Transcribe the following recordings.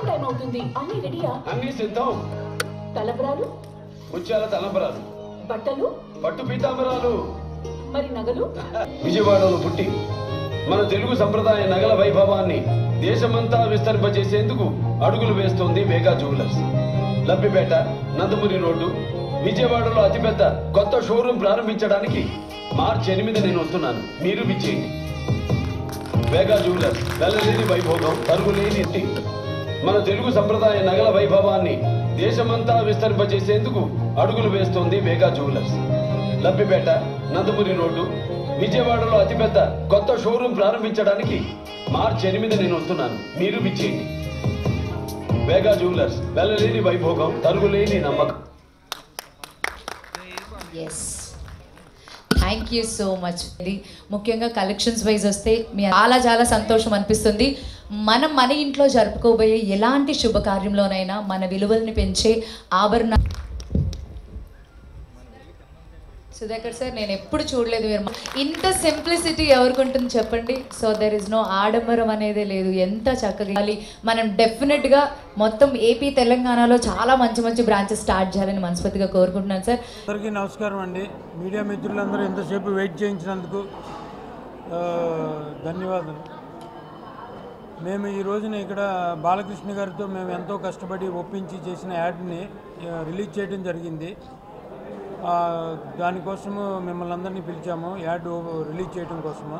Time అవుతుంది. అన్ని రెడీయా? అన్ని సిద్ధం. తలంబరాలు? ముత్యాల తలంబరాలు. బట్టలు? పట్టు పీతాంబరాలు. మరి నగలు? విజయవాడలో పుట్టి మన తెలుగు సంప్రదాయ నగల వైభవాన్ని దేశమంతా విస్తరింపజేసేందుకు అడుగులు వేస్తోంది వేగా జ్యువెలర్స్. లబ్బిపేట, నందమూరి రోడ్డు, విజయవాడలో అతిపెద్ద కొత్త షోరూం ప్రారంభించడానికి మార్చి 8 నేను వస్తున్నాను. మీరు విచ్చేయండి. వేగా జ్యువెలర్స్, వెళ్ళలేని వైభోగం, తరుగులేని ఇంటి. మన తెలుగు సంప్రదాయ నగల వైభవాన్ని దేశమంతా విస్తరింపజేసేందుకు అడుగులు వేస్తోంది వేగా జ్యువెలర్స్. లబ్బిపేట, నందమూరి రోడ్డు, విజయవాడలో అతిపెద్ద కొత్త షోరూం ప్రారంభించడానికి మార్చి 8 నేను వస్తున్నాను. మీరు విచ్చేయండి. వేగా జ్యువెలర్స్, వెళ్ళలేని వైభోగం, తరుగులేని నమ్మకం. Thank you so much. ముఖ్యంగా కలెక్షన్స్ వైజ్ వస్తే మీ చాలా సంతోషం అనిపిస్తుంది. మనం మన ఇంట్లో జరుపుకోబోయే ఎలాంటి శుభకార్యంలోనైనా మన విలువల్ని పెంచే ఆభరణ. సుధాకర్ సార్, నేను ఎప్పుడు చూడలేదు మీరు ఇంత సింప్లిసిటీ ఎవరికి ఉంటుంది చెప్పండి. సో దెర్ ఇస్ నో ఆడంబరం అనేదే లేదు. ఎంత చక్కగా మనం డెఫినెట్గా మొత్తం ఏపీ తెలంగాణలో చాలా మంచి బ్రాంచెస్ స్టార్ట్ చేయాలని మనస్ఫూర్తిగా కోరుకుంటున్నాను సార్. అందరికీ నమస్కారం అండి. మీడియా మిత్రులందరూ ఎంతసేపు వెయిట్ చేయించినందుకు ధన్యవాదాలు. మేము ఈ రోజున ఇక్కడ బాలకృష్ణ గారితో మేము ఎంతో కష్టపడి ఒప్పించి చేసిన యాడ్ని రిలీజ్ చేయడం జరిగింది. దానికోసము మిమ్మల్ని అందరినీ పిలిచాము యాడ్ రిలీజ్ చేయడం కోసము.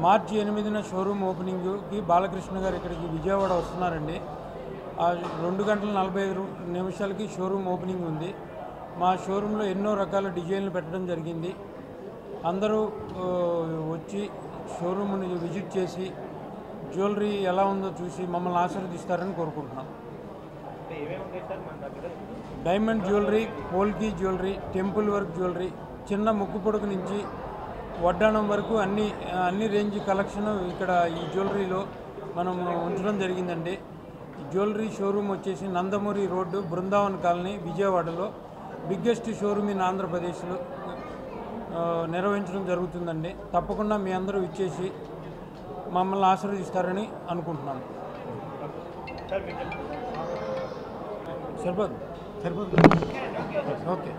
మార్చి 8న షోరూమ్ ఓపెనింగ్కి బాలకృష్ణ గారు ఇక్కడికి విజయవాడ వస్తున్నారండి. 2:45 షోరూమ్ ఓపెనింగ్ ఉంది. మా షోరూంలో ఎన్నో రకాల డిజైన్లు పెట్టడం జరిగింది. అందరూ వచ్చి షోరూమ్ని విజిట్ చేసి జ్యువెలరీ ఎలా ఉందో చూసి మమ్మల్ని ఆశీర్వదిస్తారని కోరుకుంటున్నాం. Diamond jewellery, polki jewellery, temple work jewellery, చిన్న ముక్కు పొడుగు నుంచి వడ్డాణం వరకు అన్ని రేంజ్ కలెక్షన్ ఇక్కడ ఈ జ్యువెలరీలో మనం ఉంచడం జరిగిందండి. జ్యువెలరీ షోరూమ్ వచ్చేసి నందమూరి రోడ్డు, బృందావన్ కాలనీ, విజయవాడలో బిగ్గెస్ట్ షోరూమ్ ఇన్ ఆంధ్రప్రదేశ్లో నిర్వహించడం జరుగుతుందండి. తప్పకుండా మీ అందరూ ఇచ్చేసి మమ్మల్ని ఆశీర్వదిస్తారని అనుకుంటున్నాను. సరిపోదు ఓకే.